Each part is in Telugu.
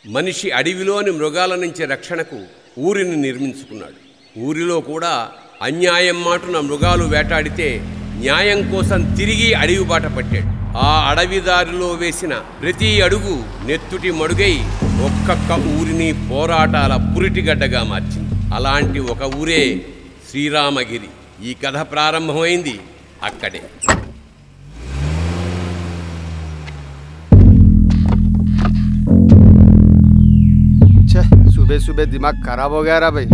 మనిషి అడవిలోని మృగాల నుంచి రక్షణకు ఊరిని నిర్మించుకున్నాడు. ఊరిలో కూడా అన్యాయం మాటున మృగాలు వేటాడితే న్యాయం కోసం తిరిగి అడవి బాట పట్టాడు. ఆ అడవిదారిలో వేసిన ప్రతి అడుగు నెత్తుటి మడుగై ఒక్కొక్క ఊరిని పోరాటాల పురిటిగడ్డగా మార్చింది. అలాంటి ఒక ఊరే శ్రీరామగిరి. ఈ కథ ప్రారంభమైంది అక్కడే. सुबह सुबह दिमाग खराब हो गया रा भाई.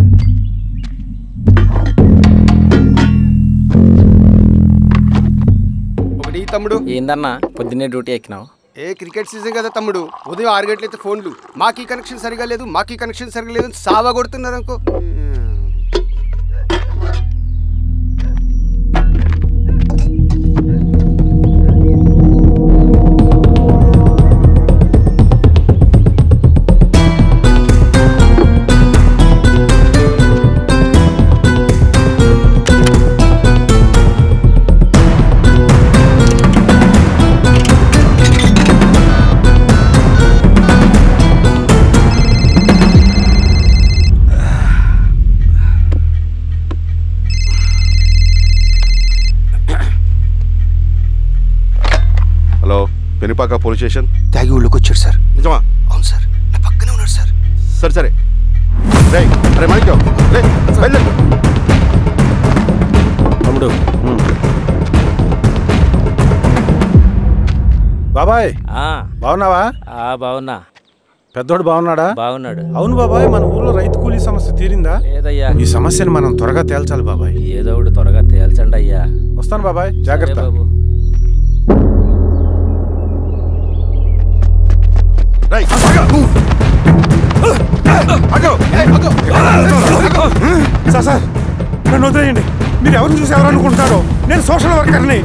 ఒకటి తమ్ముడు ఏందన్నా పొద్దున్నే డ్యూటీ ఎక్కినావు? క్రికెట్ సీజన్ కదా తమ్ముడు. ఉదయం 6 గంటలైతే ఫోన్లు మాకీ కనెక్షన్ సరిగా లేదు, మాకీ కనెక్షన్ సరిగా లేదు సావా కొడుతున్నారు అనుకో. Penupaka police station. తాగి ఊళ్ళోకి వచ్చాడు సార్. నిజమా? అవును సార్, నా పక్కనే ఉన్నాడు సార్. సరే సరే అరే మాణిక్యం తమ్ముడు. బాబాయ్ బాగున్నావా? బాగున్నా. పెద్దోడు బాగున్నాడా? బాగున్నాడు. అవును బాబాయ్, మన ఊర్లో రైతు కూలీ సమస్య తీరిందా? లేదయ్యా. ఈ సమస్యను మనం త్వరగా తేల్చాలి బాబాయ్. ఏదో ఒకటి త్వరగా తేల్చండి అయ్యా. వస్తాను బాబాయ్, జాగ్రత్త. బాబు సార్ నన్ను వదిలేయండి. మీరు ఎవరు చూసి ఎవరు అనుకుంటారో, నేను సోషల్ వర్కర్ని.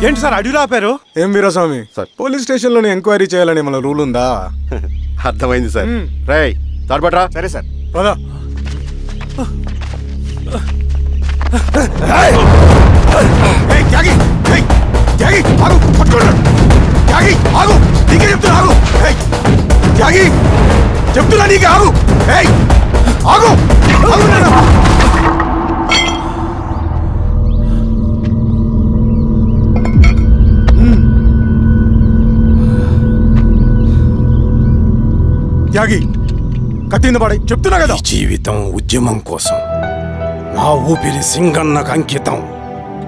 ఏంటి సార్ అడిగి ఆపారు? ఏం వీరస్వామి సార్, పోలీస్ స్టేషన్ లోనే ఎంక్వైరీ చేయాలని మన రూల్ ఉందా? అర్థమైంది సార్. రై తాడ్పట్రా. సరే సార్ పదా. చెప్తున్నా నీకు ఆగు. ఆగు త్యాగి, కత్తింద పడి చెప్తున్నా కదా. జీవితం ఉద్యమం కోసం, నా ఊపిరి సింగన్నకు అంకితం.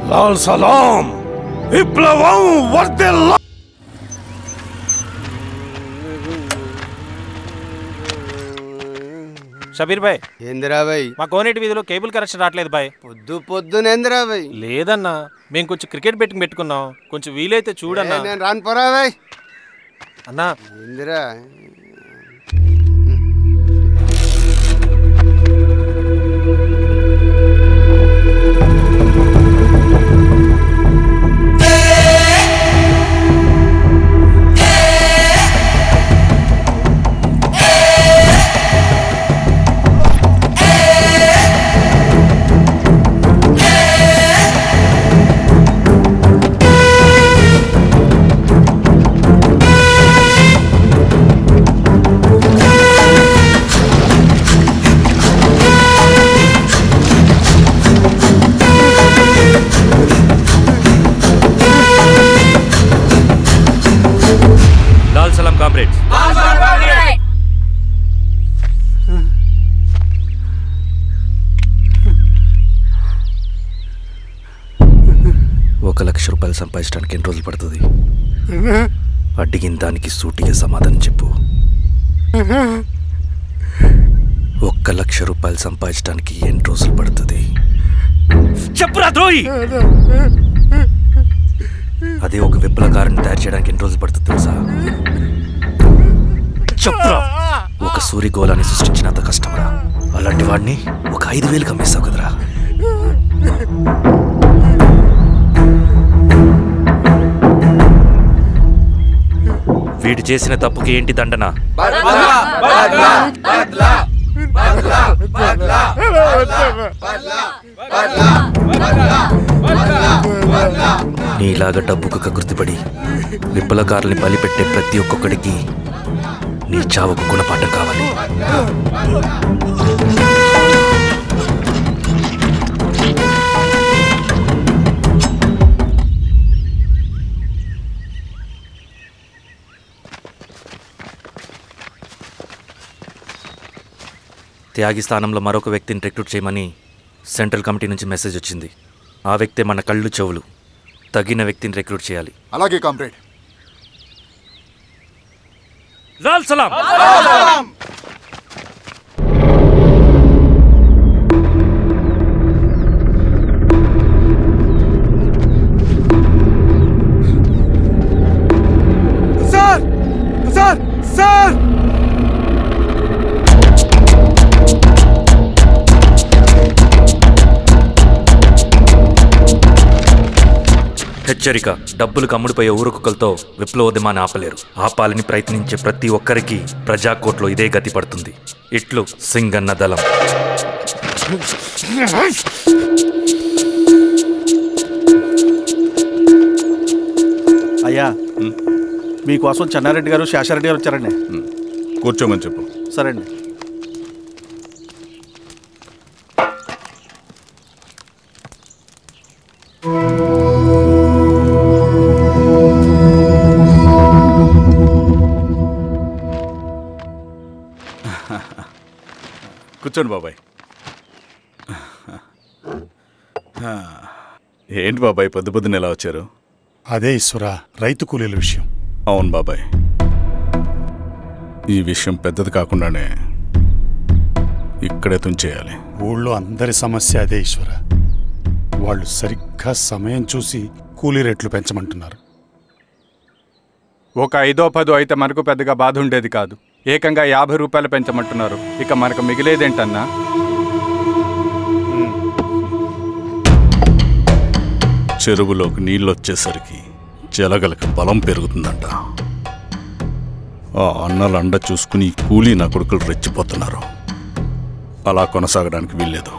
లాల్ సలాం, విప్లవం వర్ధిల్లా. షబీర్ భాయ్. ఏందిరా భాయ్? మా కోనేటి వీధిలో కేబుల్ కనెక్షన్ రావట్లేదు భాయ్. పొద్దునేందిరా భాయ్? లేదన్నా, మేము కొంచెం క్రికెట్ బెట్టింగ్ పెట్టుకున్నాం, కొంచెం వీలైతే చూడన్నా. నేను రాను పోరా భాయ్. అన్నా ఏందిరా? కామ్రేడ్స్. 1 లక్ష రూపాయలు సంపాదించడానికి ఎన్ని రోజులు పడుతుంది? అడిగిన దానికి సూటిగా సమాధానం చెప్పు. 1 లక్ష రూపాయలు సంపాదించడానికి ఎన్ని రోజులు పడుతుంది? చెప్పురా ద్రోహి. అదే ఒక విప్లవకారుని తయారు చేయడానికి ఎన్ని రోజులు పడుతుంది తెలుసా? చెప్పురా. ఒక సూర్యగోళాన్ని సృష్టించినంత కష్టమరా. అలాంటి వాడిని ఒక 5,000 అమ్మేస్తావు కదరా. వీడు చేసిన తప్పుకి ఏంటి దండన? నీలాగా డబ్బుకు కకృతిపడి విప్లవకారుల్ని బలిపెట్టే ప్రతి ఒక్కొక్కడికి నీ చావుకు గుణపాఠం కావాలి. త్యాగి స్థానంలో మరొక వ్యక్తిని రిక్రూట్ చేయమని సెంట్రల్ కమిటీ నుంచి మెసేజ్ వచ్చింది. ఆ వ్యక్తే మన కళ్ళు చెవులు. తగిన వ్యక్తిని రిక్రూట్ చేయాలి. అలాగే కామ్రేడ్. లాల్ సలాం. సార్ సార్ సార్ హెచ్చరిక. డబ్బులు కమ్ముడిపోయే ఊరుకుక్కలతో విప్లవోద్యమాన్ని ఆపలేరు. ఆపాలని ప్రయత్నించే ప్రతి ఒక్కరికి ప్రజాకోట్లో ఇదే గతి పడుతుంది. ఇట్లు సింగన్న దళం. అయ్యా, మీకోసం చెన్నారెడ్డి గారు శేషారెడ్డి గారు వచ్చారండి. కూర్చోమని చెప్పు. సరే అండి. కూర్చోండి బాబాయ్. ఏంటి బాబాయ్ పొద్దు పొద్దున ఎలా వచ్చారు? అదే ఈశ్వరా, రైతు కూలీల విషయం. అవును బాబాయ్, ఈ విషయం పెద్దది కాకుండానే ఇక్కడే తుంచేయాలి. ఊళ్ళో అందరి సమస్య అదే ఈశ్వర. వాళ్ళు సరిగ్గా సమయం చూసి కూలీ రేట్లు పెంచమంటున్నారు. ఒక 5-10 అయితే మనకు పెద్దగా బాధ ఉండేది కాదు. ఏకంగా 50 రూపాయలు పెంచమంటున్నారు. ఇక మనకు మిగిలేదేంటన్నా? చెరువులోకి నీళ్ళు వచ్చేసరికి జలగలకి బలం పెరుగుతుందంట. ఆ అన్నల అండ చూసుకుని కూలీ నా కొడుకులు రెచ్చిపోతున్నారు. అలా కొనసాగడానికి వీల్లేదు.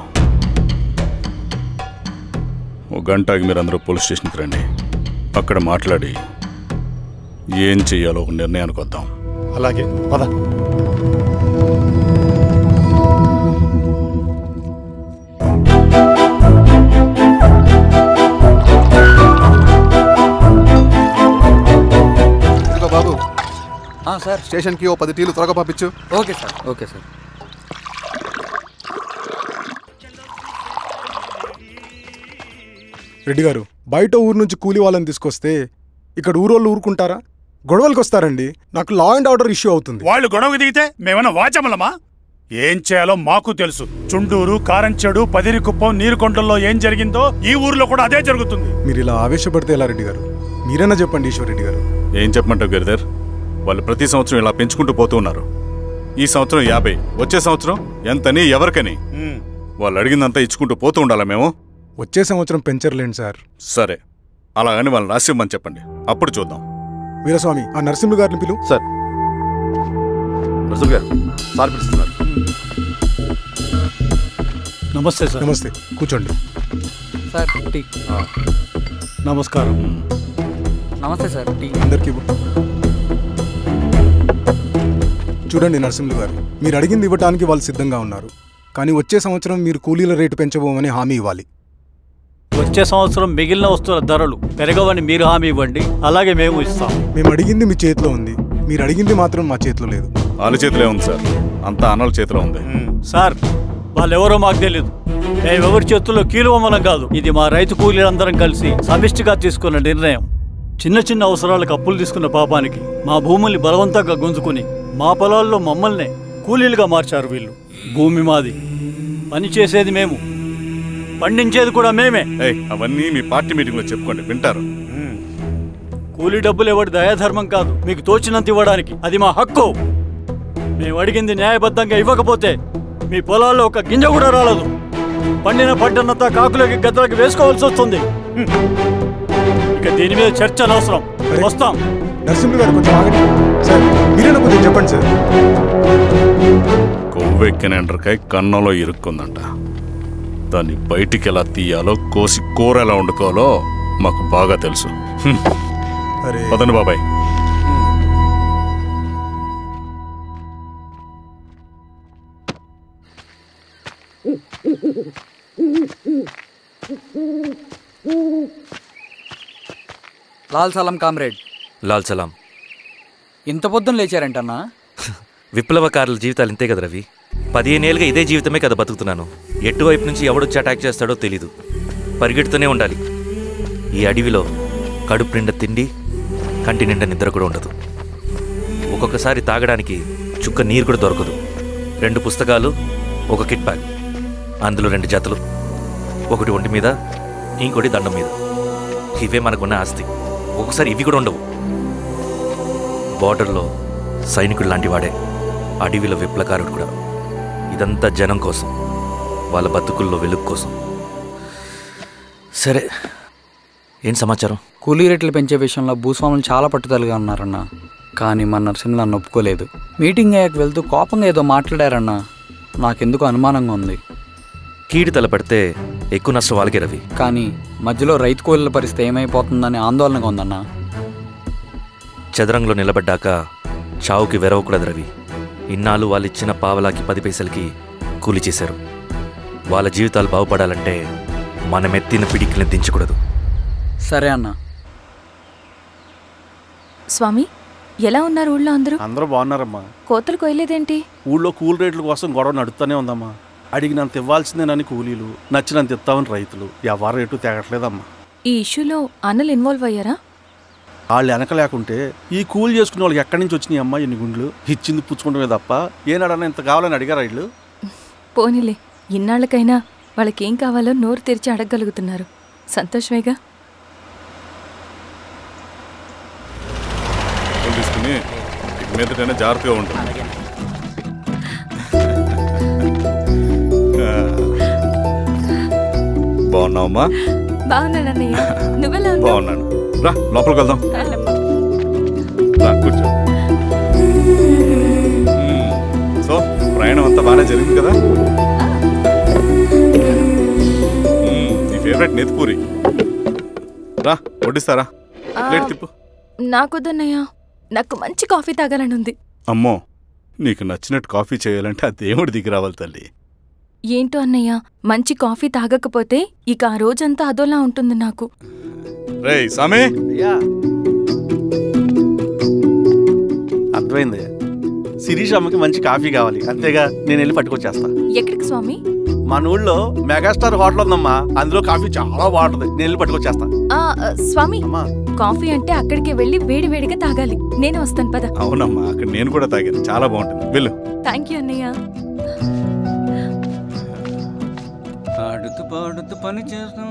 ఓ గంటకి మీరందరూ పోలీస్ స్టేషన్కి రండి. అక్కడ మాట్లాడి ఏం చెయ్యాలో ఒక నిర్ణయానికి వద్దాం. అలాగే పద. బాబు సార్, స్టేషన్కి ఓ 10 టీలు త్వరగా పంపించు. Okay sir. Okay sir. Reddy గారు, బయట ఊరు నుంచి కూలీ వాళ్ళని తీసుకొస్తే ఇక్కడ ఊరోళ్ళు ఊరుకుంటారా? గొడవలకు వస్తారండి. నాకు లా అండ్ ఆర్డర్ ఇష్యూ అవుతుంది. వాళ్ళు గొడవకు దిగితే మేమన్నా వాచమలమా? ఏం చేయాలో మాకు తెలుసు. చుండూరు, కారంచెడు, పదిరికుప్పం, నీరుకొండల్లో ఏం జరిగిందో ఈ ఊర్లో కూడా అదే జరుగుతుంది. మీరు ఇలా ఆవేశపడితే ఎలా రెడ్డి గారు? మీరైనా చెప్పండి ఈశ్వర్ రెడ్డి గారు. ఏం చెప్పమంటావు గిరిధర్? వాళ్ళు ప్రతి సంవత్సరం ఇలా పెంచుకుంటూ పోతూ ఉన్నారు. ఈ సంవత్సరం 50, వచ్చే సంవత్సరం ఎంతని ఎవరికని వాళ్ళు అడిగిందంతా ఇచ్చుకుంటూ పోతూ ఉండాలా మేము? వచ్చే సంవత్సరం పెంచర్లేండి సార్. సరే, అలాగని వాళ్ళని రాసిమ్మని చెప్పండి, అప్పుడు చూద్దాం. వీరస్వామి, ఆ నరసింహ గారిని పిలువు. సార్, నరసింహ గారు సార్ పిలుస్తున్నారు. నమస్తే సార్. నమస్తే, కూర్చోండి. Sir tea. నమస్కారం. నమస్తే సార్. టీ అందరికీ చూడండి నరసింహ గారు, మీరు అడిగింది ఇవ్వడానికి వాళ్ళు సిద్ధంగా ఉన్నారు. కానీ వచ్చే సంవత్సరం మీరు కూలీల రేటు పెంచబోమని హామీ ఇవ్వాలి. వచ్చే సంవత్సరం మిగిలిన వస్తువుల ధరలు పెరగవని మీరు హామీ ఇవ్వండి, అలాగే మేము ఇస్తాం. మేము అడిగింది మీ చేతిలో ఉంది, మీరు అడిగింది మాత్రం మా చేతిలో లేదు. వాళ్ళ చేతిలో ఉంది సార్, అంతా అన్నల చేతిలో ఉంది. సార్, వాళ్ళెవరో మాకు తెలియదు. మేమెవరి చేతుల్లో కీలువమనం కాదు. ఇది మా రైతు కూలీలందరం కలిసి సమిష్టిగా తీసుకున్న నిర్ణయం. చిన్న చిన్న అవసరాలకు అప్పులు తీసుకున్న పాపానికి మా భూముల్ని బలవంతంగా గుంజుకుని మా పొలాల్లో మమ్మల్నే కూలీలుగా మార్చారు వీళ్ళు. భూమి మాది, పని చేసేది మేము, పండించేది కూడా మేమే. అవన్నీ మీ పార్టీ మీటింగ్ లో చెప్పుకోండి, వింటారు. కూలీ డబ్బులు ఎవరి దయాధర్మం కాదు, మీకు తోచినంత ఇవ్వడానికి అది మా హక్కు. మేము అడిగింది న్యాయబద్ధంగా ఇవ్వకపోతే మీ పొలాల్లో ఒక గింజ కూడా రాలదు. పండిన పంటనంతా కాకులకి గద్దలకి వేసుకోవాల్సి వస్తుంది. ఇక దీని మీద చర్చ అనవసరం. వస్తాం. నరసింహులు గారు కొంచెం ఆగండి సార్. మీరైనా కొంచెం చెప్పండి సార్. కొవ్వెక్కిన ఎండ్రకాయ కన్నంలో ఇరుక్కుందంట. దాన్ని బయటికి ఎలా తీయాలో, కోసి కూర ఎలా వండుకోవాలో మాకు బాగా తెలుసు. పదండి బాబాయ్. లాల్ సలాం కామ్రేడ్. లాల్ సలాం. ఇంత పొద్దున లేచారంటన్నా? విప్లవకారుల జీవితాలు ఇంతే కదా రవి. 15 ఏళ్ళుగా ఇదే జీవితమే కదా బతుకుతున్నాను. ఎటువైపు నుంచి ఎవడొచ్చి అటాక్ చేస్తాడో తెలీదు. పరిగెడుతూనే ఉండాలి. ఈ అడవిలో కడుపు నిండా తిండి, కంటి నిండా నిద్ర కూడా ఉండదు. ఒక్కొక్కసారి తాగడానికి చుక్క నీరు కూడా దొరకదు. 2 పుస్తకాలు, 1 కిట్ బ్యాగ్, అందులో 2 జతలు, ఒకటి ఒంటి మీద, ఇంకోటి దండం మీద. ఇవే మనకున్న ఆస్తి. ఒక్కొక్కసారి ఇవి కూడా ఉండవు. బార్డర్లో సైనికుడు లాంటి వాడే, అడవిలో విప్లవకారుడు కూడా. ఇదంతా జనం కోసం, వాళ్ళ బతుకుల్లో వెలుగు కోసం. సరే, ఏం సమాచారం? కూలీ రేట్లు పెంచే విషయంలో భూస్వాములు చాలా పట్టుదలగా ఉన్నారన్న. కానీ మన నరసింహులు నన్ను ఒప్పుకోలేదు. మీటింగ్ అయ్యాక వెళ్తూ కోపంగా ఏదో మాట్లాడారన్న. నాకెందుకు అనుమానంగా ఉంది. కీడు తలపడితే ఎక్కువ నష్టం వాళ్ళకే రవి. కానీ మధ్యలో రైతు కూలీల పరిస్థితి ఏమైపోతుందని ఆందోళనగా ఉందన్న. చదరంగంలో నిలబడ్డాక చావుకి వెరవకూడదు రవి. ఇన్నాళ్ళు వాళ్ళు ఇచ్చిన పావలాకి 10 పైసలకి కూలి చేశారు. వాళ్ళ జీవితాలు బాగుపడాలంటే మనం ఎత్తిన పిడికిని దించకూడదు. సరే అన్న. స్వామి, ఎలా ఉన్నారు ఊళ్ళో అందరూ? అందరూ బాగున్నారమ్మా. కోతలు కొయ్యలేదేంటి? ఊళ్ళో కూలి రేట్ల కోసం గొడవ నడుస్తూనే ఉందమ్మా. అడిగినంత ఇవ్వాల్సిందేనని కూలీలు, నచ్చినంత ఇస్తామని రైతులు. ఎవరు రేటు తేగట్లేదమ్మా. ఈ ఇష్యూలో అన్నలు ఇన్వాల్వ్ అయ్యారా? వాళ్ళు వెనక లేకుంటే ఈ కూలి చేసుకునే వాళ్ళకి ఎక్కడి నుంచి వచ్చినాయి అమ్మా ఎన్ని గుండ్లు? ఇచ్చింది పుచ్చుకుంటమే తప్ప ఏనాడన్నా ఇంత కావాలని అడిగారు వీళ్ళు. పోనీలే, ఇన్నాళ్ళకైనా వాళ్ళకేం కావాలో నోరు తెరిచి అడగగలుగుతున్నారు. సంతోషమేగా. తీసుకుని మీదటైనా జాగ్రత్తగా ఉంటుంది. బాగున్నావమ్మా? బాగున్నానన్నయ్య, నువ్వెలా ఉన్నావు? బాగున్నాను. రా లోపలికి వెళ్దాం. రా కూర్చో. సో ప్రయాణం అంతా బాగానే జరిగింది కదా? నీ ఫేవరెట్ నెత్తిపూరి. రా వడ్డిస్తారా? ప్లేట్ తిప్పు. నాకొద్దన్నయ్య, నాకు మంచి కాఫీ తాగాలని ఉంది. అమ్మో, నీకు నచ్చినట్టు కాఫీ చేయాలంటే ఆ దేవుడి దిగి రావాలి తల్లి. ఏంటో అన్నయ్య, మంచి కాఫీ తాగకపోతే ఇక ఆ రోజంతా అదోలా ఉంటుంది నాకు. రేయ్ సామే, అర్థమైంది. శిరీష్ అమ్మకి మంచి కాఫీ కావాలి, అంతేగా. నేను వెళ్ళి పట్టుకొచ్చేస్తా. ఎక్కడికి స్వామి? మన ఊళ్ళో మెగాస్టార్ హోటల్ ఉందమ్మా, అందులో కాఫీ చాలా బాగుంటుంది. నేను వెళ్ళి పట్టుకొచ్చేస్తా. స్వామి, కాఫీ అంటే అక్కడికి వెళ్ళి వేడి వేడిగా తాగాలి. నేను వస్తాను పద. అవునమ్మా, అక్కడ నేను కూడా తాగాను, చాలా బాగుంటుంది. వెళ్ళు. థ్యాంక్ యూ అన్నయ్య. ఆడుతూ పాడుతూ పని చేస్తాం.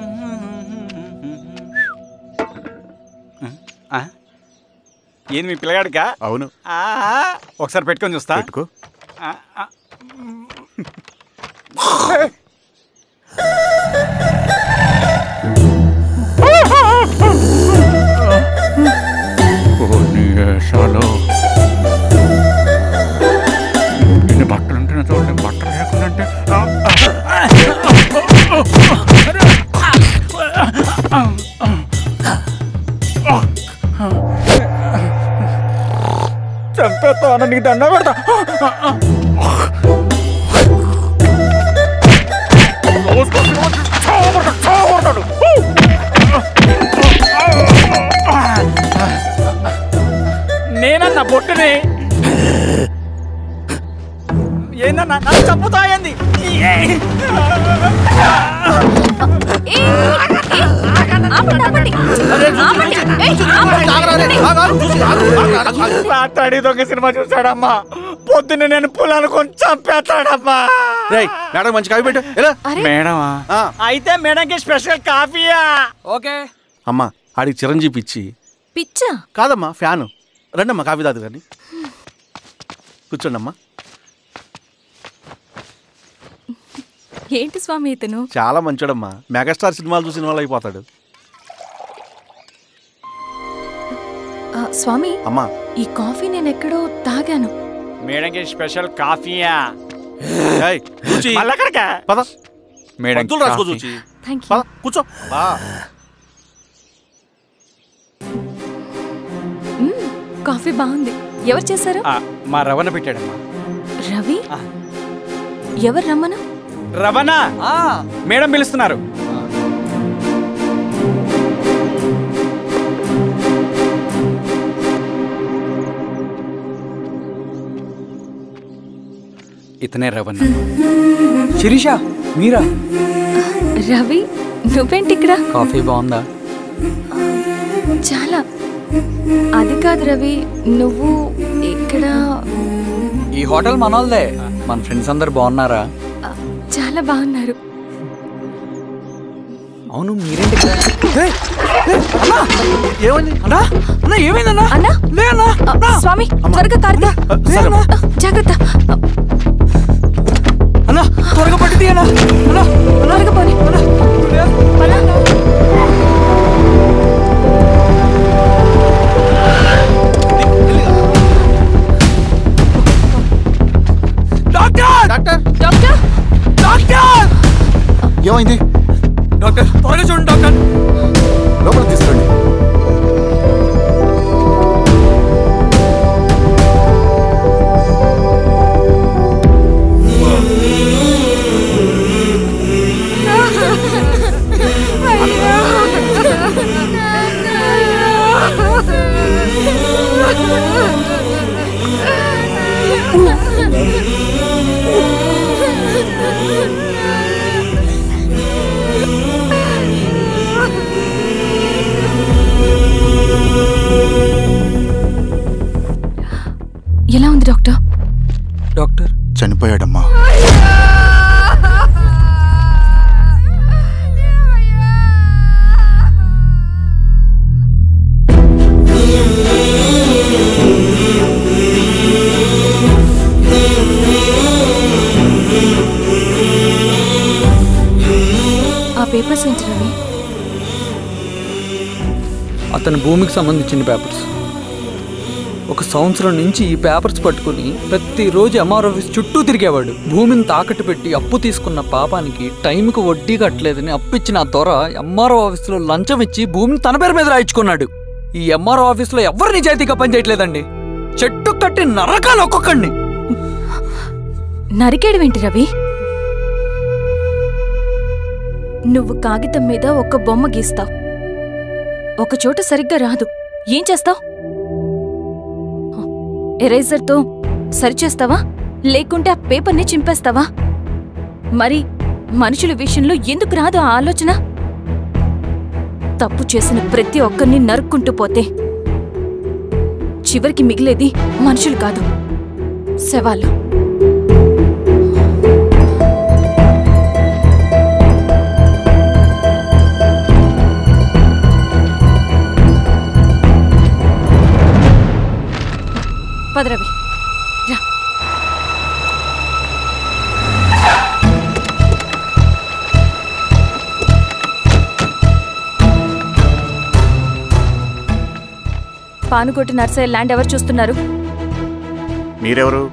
ఏంది మీ పిల్లగాడికా? అవును. ఒకసారి పెట్టుకొని చూస్తా. పెట్టుకో. ఇన్ని బట్టలు ఉంటే చూడండి, బట్టలు లేకుండా చంపేస్తా. నీకు దండ పెడతా. నేనన్నా బొట్టుని ఏందన్నా నన్ను చంపుతాయంది. రాత్రి దొంగ సినిమా చూసాడమ్మా, పొద్దున్న నేను పొలాలు కొంచెం చంపేస్తాడమ్మా. మేడం మంచి కాఫీ పెట్టు. మేడమా? అయితే మేడంకి స్పెషల్ కాఫీయా? ఓకే అమ్మా, ఆడికి చిరంజీవి పిచ్చి. పిచ్చా? కాదమ్మా, ఫ్యాను. రండమ్మా కాఫీ తాదు కానీ. కూర్చోండి అమ్మా. ఏంటి స్వామి ఇతను? చాలా మంచోడమ్మా, మెగాస్టార్ సినిమాలు చూసిన వాళ్ళు అయిపోతాడు. స్వామి అమ్మా ఈ కాఫీ నేను ఎక్కడో తాగాను. మేడంకి స్పెషల్ కాఫీయా? ఏయ్, చూచి. మళ్ళక్కడికా? పద మేడం మందులు రాసుకో చూచి. Thank you. పద కూర్చో. కాఫీ బాగుంది. ఎవరు చేశారు? మా రవణ పెట్టాడమ్మా. రవి? ఎవరు రమ్మను? రవణ మేడం పిలుస్తున్నారు. ఇతనే రవణ. శిరీష మీరా? రవి నువ్వేంటి ఇక్కడ? కాఫీ బాగుందా? చాలా. అది కాదు రవి, నువ్వు ఇక్కడ. ఈ హోటల్ మనోల్దే. మన ఫ్రెండ్స్ అందరు బాగున్నారా? చాలా బాగున్నారు. అవును మీరేంటి ఇక్కడ? ఏమైంది అన్నా? అన్నా ఏమైందన్నా? అన్నా లే అన్నా. స్వామి త్వరగా కారుదా. జాగ్రత్త అన్నా, త్వరగా పట్టి తీయనా. అన్నా త్వరగా పోనీ. డాక్టర్ డాక్టర్ డాక్టర్ డాక్టర్ ఏమైంది? డాక్టర్ త్వరగా చూడండి డాక్టర్. లోపల తీసుకురండి. ఎలా ఉంది డాక్టర్? డాక్టర్ చనిపోయాడమ్మా. ఆ పేపర్స్ ఏంటి రవి? అతని భూమికి సంబంధించిన పేపర్స్. ఒక సంవత్సరం నుంచి ఈ పేపర్స్ పట్టుకుని ప్రతిరోజు ఎంఆర్ ఆఫీస్ చుట్టూ తిరిగేవాడు. భూమిని తాకట్టు పెట్టి అప్పు తీసుకున్న పాపానికి టైంకి వడ్డీ కట్టలేదని అప్పిచ్చిన ఆ దొర ఎంఆర్ఓ ఆఫీస్లో లంచం ఇచ్చి భూమిని తన పేరు మీద రాయించుకున్నాడు. ఈ ఎంఆర్ఓ ఆఫీస్లో ఎవరు నిజాయితీగా పనిచేయట్లేదండి. చెట్టు కట్టి నరకాలు ఒక్కొక్కడిని. నరికేయడమేంటి రవి? నువ్వు కాగితం మీద ఒక బొమ్మ గీస్తావు, ఒక చోట సరిగ్గా రాదు, ఏం చేస్తావు? ఎరేజర్తో సరిచేస్తావా లేకుంటే ఆ పేపర్ని చింపేస్తావా? మరి మనుషుల విషయంలో ఎందుకు రాదు ఆ ఆలోచన? తప్పు చేసిన ప్రతి ఒక్కరిని నరుక్కుంటూ పోతే చివరికి మిగిలేది మనుషులు కాదు, శవాలు. పదరవి రా. పానుకోటి నర్సయ్య ల్యాండ్ ఎవరు చూస్తున్నారు? మీరెవరు?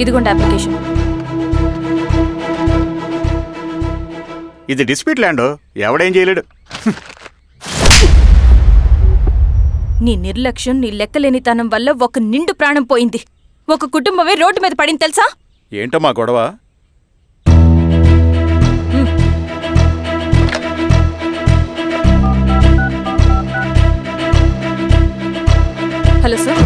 ఇదిగోండి అప్లికేషన్. ఇది డిస్ప్యూట్ ల్యాండ్, ఎవడేం చేయలేడు. నీ నిర్లక్ష్యం, నీ లెక్కలేనితనం వల్ల ఒక నిండు ప్రాణం పోయింది. ఒక కుటుంబమే రోడ్డు మీద పడింది తెలుసా? ఏంటమ్మా గొడవ? Hello sir.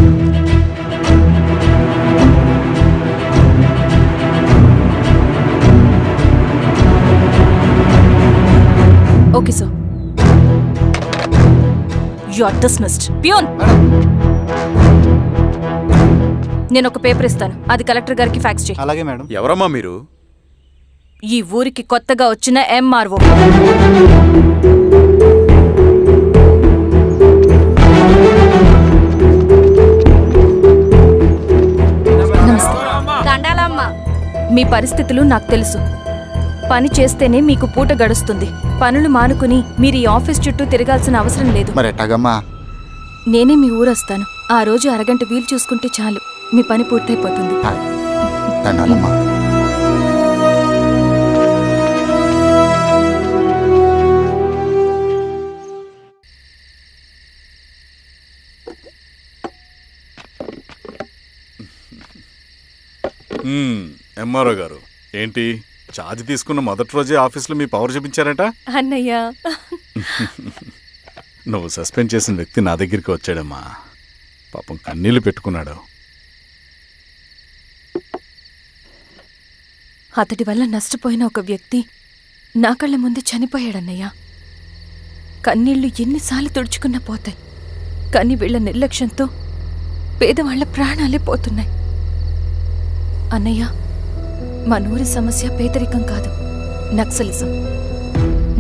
Okay sir. You are dismissed. Peon, నేను ఒక పేపర్ ఇస్తాను, అది కలెక్టర్ గారికి ఫ్యాక్స్ చేయి. అలాగే మేడం. ఎవరమ్మా మీరు? ఈ ఊరికి కొత్తగా వచ్చిన ఎంఆర్ఓ. మీ పరిస్థితులు నాకు తెలుసు. పని చేస్తేనే మీకు పూట గడుస్తుంది. పనులు మానుకుని మీరు ఈ ఆఫీస్ చుట్టూ తిరగాల్సిన అవసరం లేదు. మరి ఎట్టాగమ్మా? నేనే మీ ఊరొస్తాను. ఆ రోజు అరగంట వీలు చూసుకుంటే చాలు, మీ పని పూర్తయిపోతుంది. దండాలమ్మా. ఎంఆర్ఓ గారు ఏంటి ఛార్జ్ తీసుకున్న మొదటి రోజే ఆఫీస్లో మీ పవర్ చూపించారట? అన్నయ్య, నువ్వు సస్పెండ్ చేసిన వ్యక్తి నా దగ్గరికి వచ్చాడమ్మా. పాపం కన్నీళ్లు పెట్టుకున్నాడు. అతడి వల్ల నష్టపోయిన ఒక వ్యక్తి నా కళ్ళ ముందు చనిపోయాడన్నయ్య. కన్నీళ్లు ఎన్నిసార్లు తుడుచుకున్నా పోతాయి, కానీ వీళ్ల నిర్లక్ష్యంతో పేదవాళ్ల ప్రాణాలే పోతున్నాయి. అన్నయ్య, మా నూరి సమస్య పేదరికం కాదు, నక్సలిజం.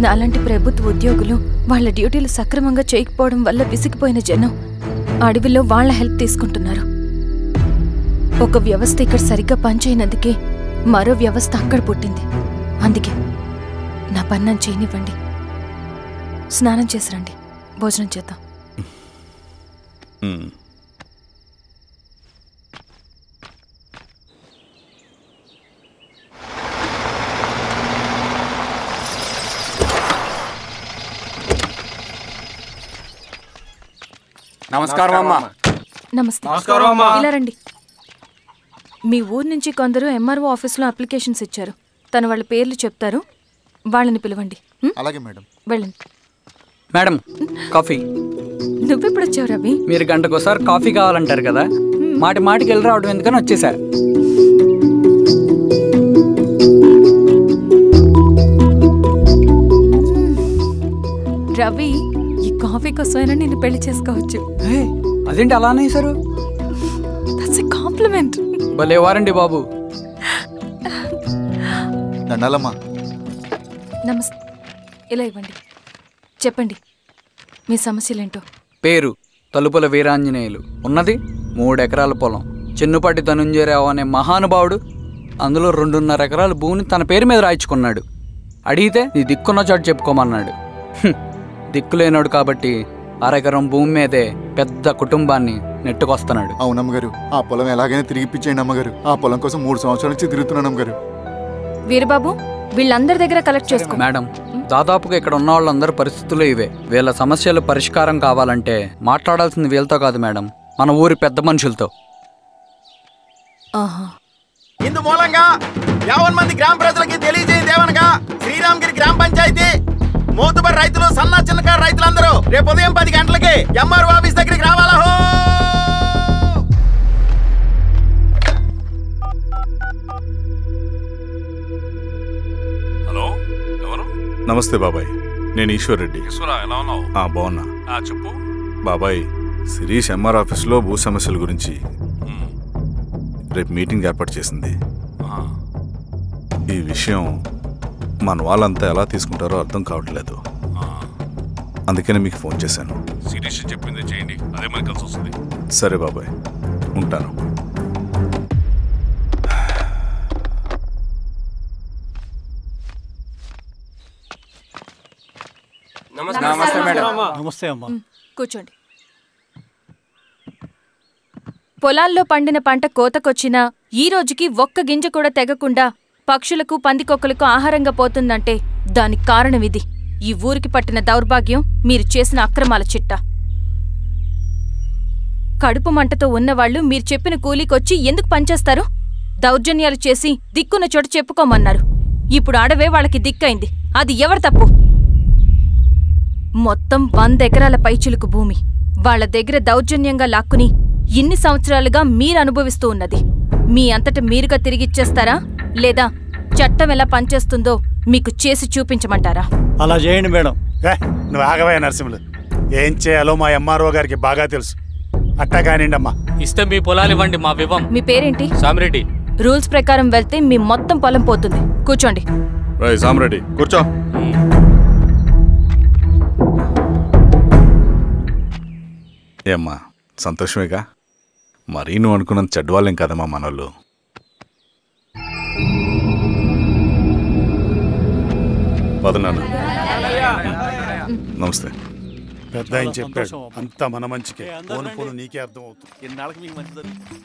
నాలాంటి ప్రభుత్వ ఉద్యోగులు వాళ్ల డ్యూటీలు సక్రమంగా చేయకపోవడం వల్ల విసిగిపోయిన జనం అడవిలో వాళ్ల హెల్ప్ తీసుకుంటున్నారు. ఒక వ్యవస్థ ఇక్కడ సరిగ్గా పనిచేయనందుకే మరో వ్యవస్థ అక్కడ పుట్టింది. అందుకే నా పన్నం చేయనివ్వండి. స్నానం చేసిరండి, భోజనం చేద్దాం. నమస్కారం అమ్మా. నమస్తే. ఇలా రండి. మీ ఊరు నుంచి కొందరు ఎంఆర్ఓ ఆఫీస్లో అప్లికేషన్స్ ఇచ్చారు. తను వాళ్ళ పేర్లు చెప్తారు, వాళ్ళని పిలవండి. అలాగే మేడం. వెళ్ళండి. Madam, coffee. నువ్వెప్పుడు వచ్చావు రవి? మీరు గంటకోసారి కాఫీ కావాలంటారు కదా, మాటి మాటికి వెళ్ళి రావడం ఎందుకని వచ్చేసా. రవి, ఈ కాఫీ కోసమైనా నేను పెళ్లి చేసుకోవచ్చు. అదేంటి అలా అనేసారు? That's a compliment. భలే వారండి బాబు. దండాలమ్మా. నమస్తే. ఇలా ఇవ్వండి. చెప్పండి, మీ సమస్యలేంటో. పేరు తలుపుల వీరాంజనేయులు. ఉన్నది 3 ఎకరాల పొలం. చెన్నుపాటి ధనుంజయరావు అనే మహానుభావుడు అందులో 2.5 ఎకరాల భూమిని తన పేరు మీద రాయించుకున్నాడు. అడిగితే నీ దిక్కున్న చోటు చెప్పుకోమన్నాడు. దిక్కులేనాడు కాబట్టి 1 ఎకరం భూమి మీదే పెద్ద కుటుంబాన్ని నెట్టుకొస్తున్నాడు. అవునమ్మగారు, ఆ పొలం ఎలాగైనా తిరిగి ఇప్పించేయండి అమ్మగారు. ఆ పొలం కోసం 3 సంవత్సరాల నుంచి తిరుగుతున్నాను అమ్మగారు. వీరబాబు, వీళ్ళందరి దగ్గర కలెక్ట్ చేసుకో. మేడం, దాదాపుగా ఇక్కడ ఉన్న వాళ్ళందరి పరిస్థితులు ఇవే. వీళ్ళ సమస్యలు పరిష్కారం కావాలంటే మాట్లాడాల్సింది వీళ్ళతో కాదు మేడం, మన ఊరి పెద్ద మనుషులతో. ఇందు మూలంగా 50 మంది గ్రామ ప్రజలకి తెలియజేయదేవనగా శ్రీరామగిరి గ్రామ పంచాయతీ మోతుబరి రైతులు, సన్న చిన్నకారు రైతులందరూ రేపు ఉదయం 10 గంటలకి ఎంఆర్ఓ ఆఫీస్ దగ్గరికి రావాలా. హలో, ఎవరు? నమస్తే బాబాయ్, నేను ఈశ్వర్ రెడ్డి. ఎలా ఉన్నావు? బాగున్నా. చెప్పు బాబాయ్, శిరీష్ ఎంఆర్ ఆఫీస్లో భూ సమస్యల గురించి రేపు మీటింగ్ ఏర్పాటు చేసింది. ఈ విషయం మన వాళ్ళంతా ఎలా తీసుకుంటారో అర్థం కావట్లేదు. అందుకనే మీకు ఫోన్ చేశాను. శిరీష్ చెప్పింది చేయండి, అదే మనకి కలిసి వస్తుంది. సరే బాబాయ్, ఉంటాను. నమస్తే మేడం. నమస్తే అమ్మా. కూర్చోండి. పొలాల్లో పండిన పంట కోతకొచ్చినా ఈ రోజుకి ఒక్క గింజ కూడా తెగకుండా పక్షులకు, పందికొక్కలకు ఆహారంగా పోతుందంటే దానికి కారణం ఇది. ఈ ఊరికి పట్టిన దౌర్భాగ్యం మీరు చేసిన అక్రమాల చిట్టా. కడుపు మంటతో ఉన్నవాళ్లు మీరు చెప్పిన కూలీకొచ్చి ఎందుకు పనిచేస్తారు? దౌర్జన్యాలు చేసి దిక్కున్న చోట చెప్పుకోమన్నారు. ఇప్పుడు అడవే వాళ్ళకి దిక్కైంది. అది ఎవరి తప్పు? మొత్తం 100 ఎకరాల పైచిలుకు భూమి వాళ్ల దగ్గర దౌర్జన్యంగా లాక్కుని ఇన్ని సంవత్సరాలుగా మీరు అనుభవిస్తూ ఉన్నది. మీ అంతట మీరుగా తిరిగిచ్చేస్తారా, లేదా చట్టం ఎలా పనిచేస్తుందో మీకు చేసి చూపించమంటారా? అలా చేయండి మేడం. నువ్వు ఆగవయ్య నరసింహులు. ఏం చేయాలో మా ఎంఆర్ఓ గారికి బాగా తెలుసు. అట్టా కానివ్వండి అమ్మా. ఇస్తే మీ పొలాలు ఇవ్వండి, మా వివం. మీ పేరేంటి? సామిరెడ్డి. రూల్స్ ప్రకారం వెళ్తే మీ మొత్తం పొలం పోతుంది. కూర్చోండి. సామిరెడ్డి కూర్చో. ఏమ్మా, సంతోషమేగా? మరీ నువ్వు అనుకున్నంత చెడ్డవాళ్ళేం కదమ్మా మనోళ్ళు. పదనాన్న. నమస్తే. పెద్ద ఆయన చెప్పాడు అంతా మన మంచికే. పోను పోను నీకే అర్థం అవుతుంది. ఎన్నాళ్ళకి మీకు మంచి జరుగుతుంది.